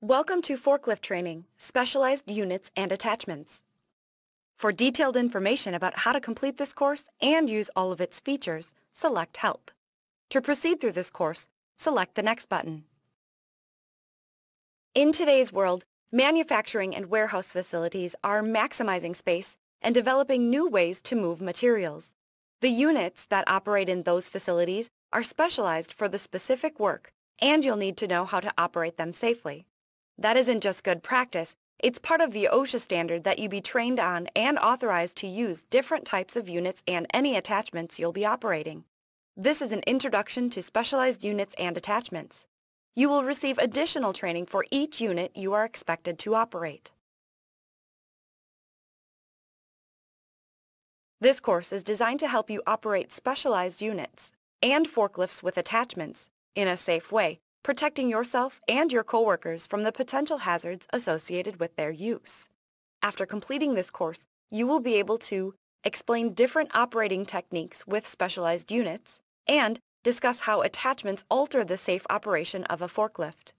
Welcome to Forklift Training, Specialized Units and Attachments. For detailed information about how to complete this course and use all of its features, select Help. To proceed through this course, select the Next button. In today's world, manufacturing and warehouse facilities are maximizing space and developing new ways to move materials. The units that operate in those facilities are specialized for the specific work, and you'll need to know how to operate them safely. That isn't just good practice, it's part of the OSHA standard that you be trained on and authorized to use different types of units and any attachments you'll be operating. This is an introduction to specialized units and attachments. You will receive additional training for each unit you are expected to operate. This course is designed to help you operate specialized units and forklifts with attachments in a safe way, protecting yourself and your coworkers from the potential hazards associated with their use. After completing this course, you will be able to explain different operating techniques with specialized units and discuss how attachments alter the safe operation of a forklift.